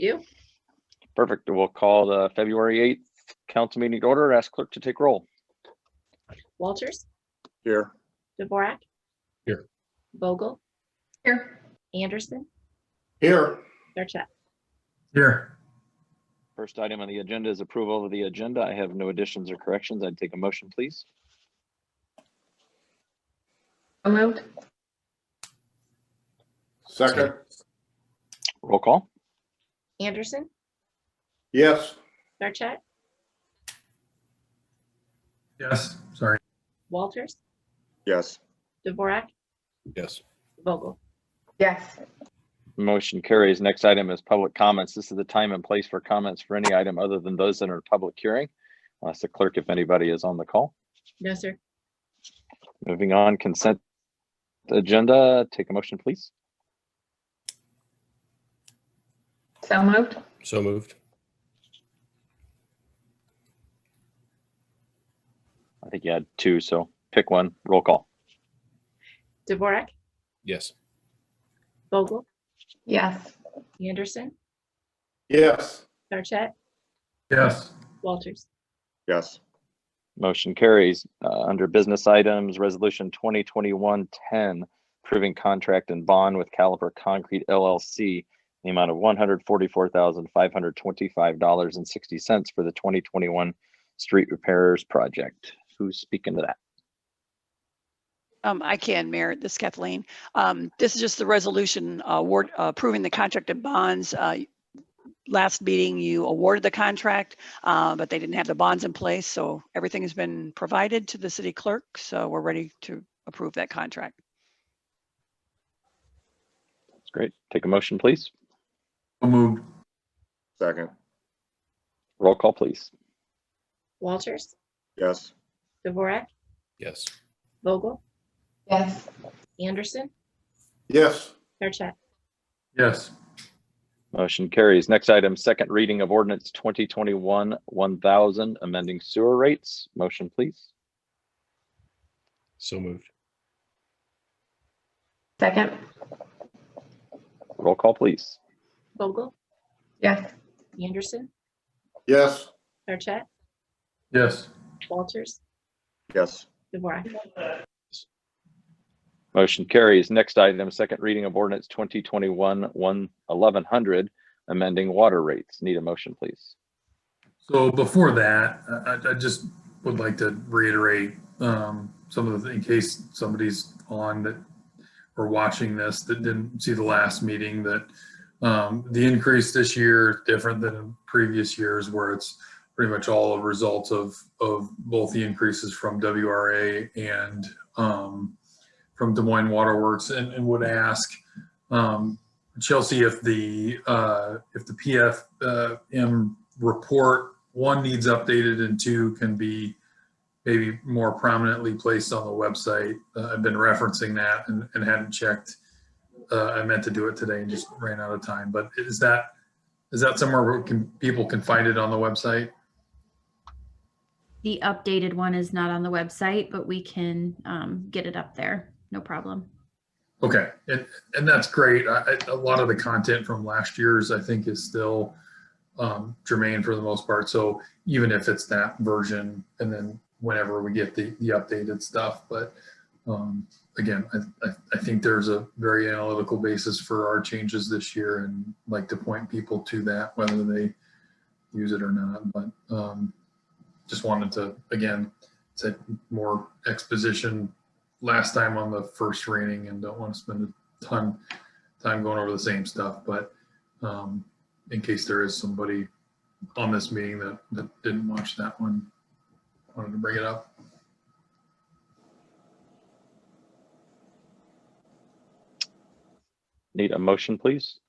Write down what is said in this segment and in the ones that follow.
do. Perfect. We'll call the February 8th council meeting to order. Ask clerk to take roll. Walters, Here. Dvorak, Here. Vogel, Here. Anderson, Here. Sarchet. Here. First item on the agenda is approval of the agenda. I have no additions or corrections. I'd take a motion, please. So moved. Second. Roll call. Anderson, Yes. Sarchet, Yes. Sorry. Walters, Yes. Dvorak, Yes. Vogel. Yes. Motion carries. Next item is public comments. This is the time and place for comments for any item other than those that are public hearing. I'll ask the clerk if anybody is on the call. No, sir. Moving on, consent agenda. Take a motion, please. So moved. So moved. I think you had two, so pick one. Roll call. Dvorak, Yes. Vogel, Yes. Anderson, Yes. Sarchet, Yes. Walters. Yes. Motion carries. Under business items, resolution 2021-10, approving contract and bond with Caliper Concrete LLC, the amount of $144,525.60 for the 2021 street repairs project. Who's speaking to that? I can, Mayor. This is Kathleen. This is just the resolution approving the contract and bonds. Last meeting, you awarded the contract, but they didn't have the bonds in place. So everything has been provided to the city clerk. So we're ready to approve that contract. That's great. Take a motion, please. So moved. Second. Roll call, please. Walters, Yes. Dvorak, Yes. Vogel, Yes. Anderson, Yes. Sarchet. Yes. Motion carries. Next item, second reading of ordinance 2021-1000, amending sewer rates. Motion, please. So moved. Second. Roll call, please. Vogel, Yes. Anderson, Yes. Sarchet, Yes. Walters, Yes. Dvorak. Motion carries. Next item, second reading of ordinance 2021-1100, amending water rates. Need a motion, please. So before that, I just would like to reiterate some of the, in case somebody's on that or watching this that didn't see the last meeting, that the increase this year is different than in previous years, where it's pretty much all a result of both the increases from WRA and from Des Moines Waterworks, and would ask Chelsea if the PFM report, one, needs updated, and two, can be maybe more prominently placed on the website. I've been referencing that and hadn't checked. I meant to do it today and just ran out of time. But is that somewhere where people can find it on the website? The updated one is not on the website, but we can get it up there. No problem. Okay, and that's great. A lot of the content from last year's, I think, is still germane for the most part. So even if it's that version, and then whenever we get the updated stuff, but again, I think there's a very analytical basis for our changes this year, and like to point people to that, whether they use it or not. But just wanted to, again, say more exposition last time on the first reading, and don't want to spend a ton time going over the same stuff, but in case there is somebody on this meeting that didn't watch that one, wanted to bring it up. Need a motion, please.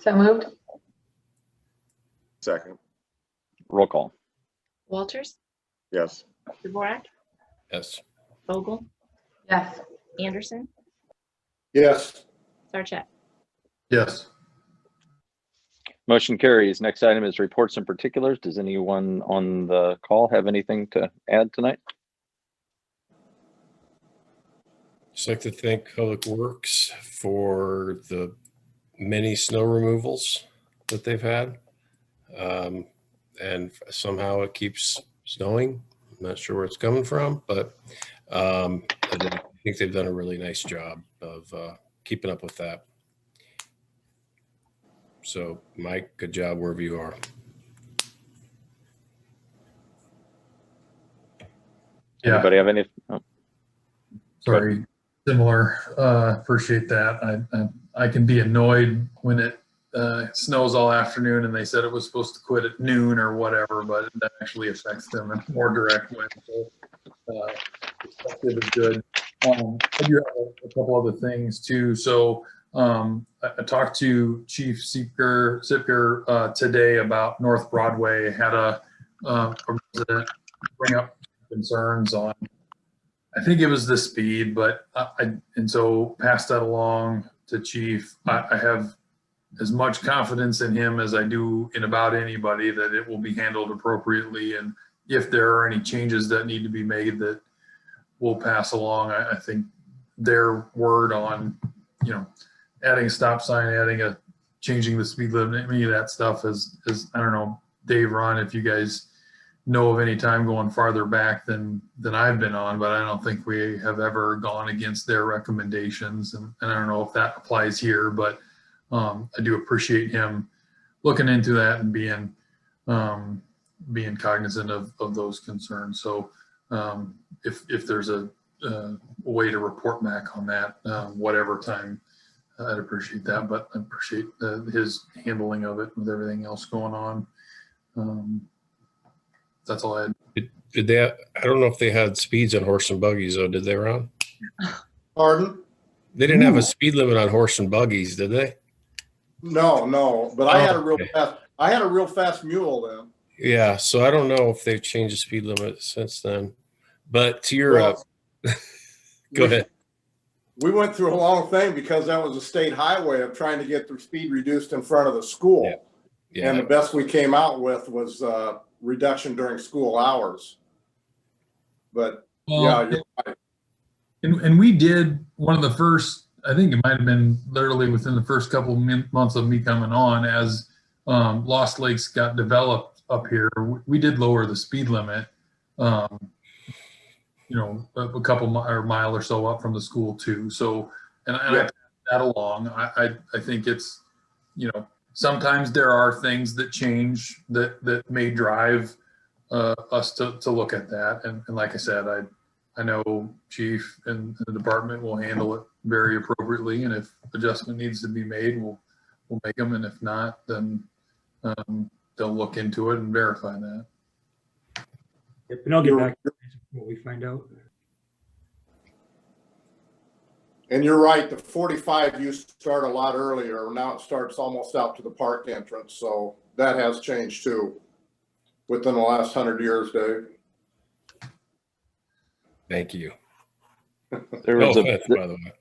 So moved. Second. Roll call. Walters, Yes. Dvorak, Yes. Vogel, Yes. Anderson, Yes. Sarchet. Yes. Motion carries. Next item is reports and particulars. Does anyone on the call have anything to add tonight? Just like to thank Public Works for the many snow removals that they've had. And somehow it keeps snowing. I'm not sure where it's coming from, but I think they've done a really nice job of keeping up with that. So, Mike, good job wherever you are. Yeah, Anybody have any? Oh, sorry. Similar. Appreciate that. I can be annoyed when it snows all afternoon and they said it was supposed to quit at noon or whatever, but that actually affects them in a more direct way. So, perspective is good. I do have a couple other things too. So I talked to Chief Sipker today about North Broadway. Had a resident bring up concerns on, I think it was the speed, but and so passed that along to Chief. I have as much confidence in him as I do in about anybody that it will be handled appropriately. And if there are any changes that need to be made, that we'll pass along. I think their word on, adding a stop sign, changing the speed limit, any of that stuff is, I don't know, Dave, Ron, if you guys know of any time going farther back than I've been on, but I don't think we have ever gone against their recommendations. And I don't know if that applies here, but I do appreciate him looking into that and being cognizant of those concerns. So if there's a way to report back on that, whatever time, I'd appreciate that, but I appreciate his handling of it with everything else going on. That's all I had. Did they? I don't know if they had speeds on horse and buggies though. Did they, Ron? Pardon? They didn't have a speed limit on horse and buggies, did they? No, but I had a real fast. I had a real fast mule then. Yeah, so I don't know if they've changed the speed limit since then. But to your, Well, go ahead. We went through a long thing because that was a state highway of trying to get the speed reduced in front of the school. Yeah. And the best we came out with was reduction during school hours. But yeah, you're right. And we did one of the first, I think it might have been literally within the first couple of months of me coming on, as Lost Lakes got developed up here, we did lower the speed limit, a couple mile or so up from the school too. So, and I passed that along. I think it's, sometimes there are things that change that may drive us to look at that. And like I said, I know Chief and the department will handle it very appropriately. And if adjustment needs to be made, we'll make them. And if not, then they'll look into it and verify that. Yep, and I'll get back to what we find out. And you're right, the 45 used to start a lot earlier. Now it starts almost out to the park entrance. So that has changed too within the last 100 years, Dave. Thank you. There No was offense, by the way.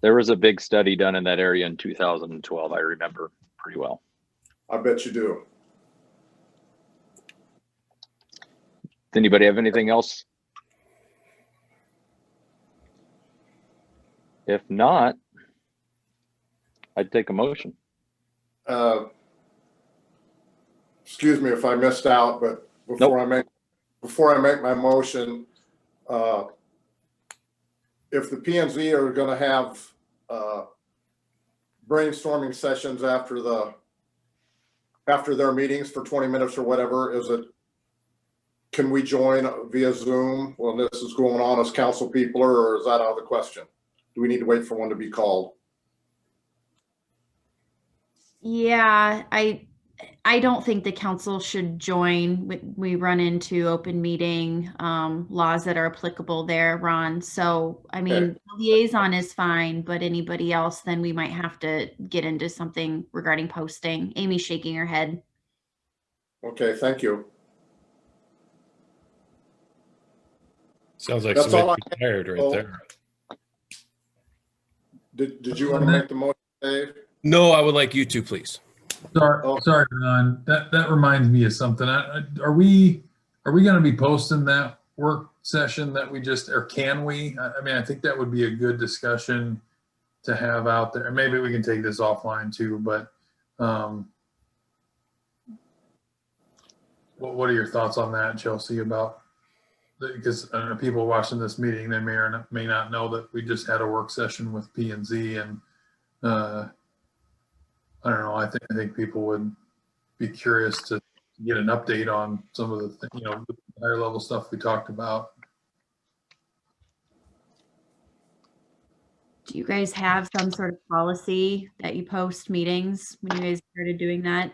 there was a big study done in that area in 2012. I remember pretty well. I bet you do. Does anybody have anything else? If not, I'd take a motion. Excuse me if I missed out, but before I make my motion, if the P&Z are going to have brainstorming sessions after their meetings for 20 minutes or whatever, can we join via Zoom when this is going on as council people, or is that out of the question? Do we need to wait for one to be called? Yeah, I don't think the council should join. We run into open meeting laws that are applicable there, Ron. So, I mean, Okay. liaison is fine, but anybody else, then we might have to get into something regarding posting. Amy's shaking her head. Okay, thank you. Sounds like That's all somebody retired right Oh. there. Did you want to make the motion, Dave? No, I would like you to, please. Sorry, Ron. That reminds me of something. Are we going to be posting that work session that we just, or can we? I mean, I think that would be a good discussion to have out there. Maybe we can take this offline too, but what are your thoughts on that, Chelsea, about, because I don't know, people watching this meeting, they may not know that we just had a work session with P and Z, and I don't know, I think people would be curious to get an update on some of the, the higher level stuff we talked about. Do you guys have some sort of policy that you post meetings when you guys started doing that?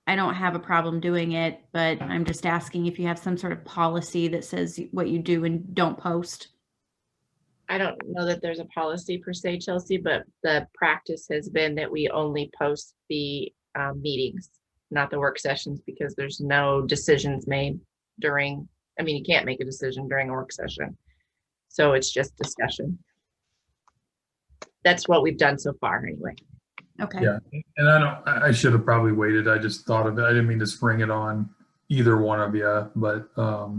I don't have a problem doing it, but I'm just asking if you have some sort of policy that says what you do and don't post. I don't know that there's a policy per se, Chelsea, but the practice has been that we only post the meetings, not the work sessions, because there's no decisions made during, I mean, you can't make a decision during a work session. So it's just discussion. That's what we've done so far anyway. Okay. Yeah, and I should have probably waited. I just thought of it. I didn't mean to spring it on either one of you, but I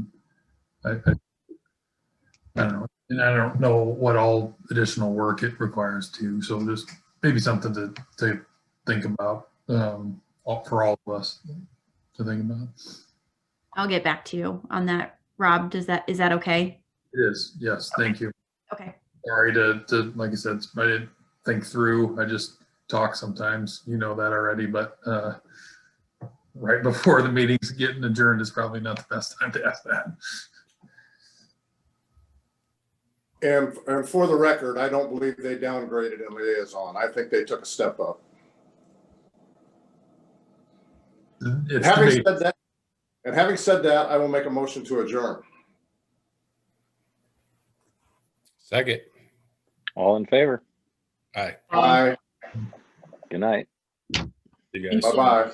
don't know. And I don't know what all additional work it requires too. So just maybe something to think about for all of us to think about. I'll get back to you on that. Rob, is that okay? It is. Yes. Thank you. Okay. Sorry to like I said, I didn't think through. I just talk sometimes, you know that already, but right before the meeting's getting adjourned is probably not the best time to ask that. And for the record, I don't believe they downgraded a liaison. I think they took a step up. It's Having said that, I will make a motion to adjourn. Second. All in favor? Aye. Bye. Good night. You guys. Bye-bye.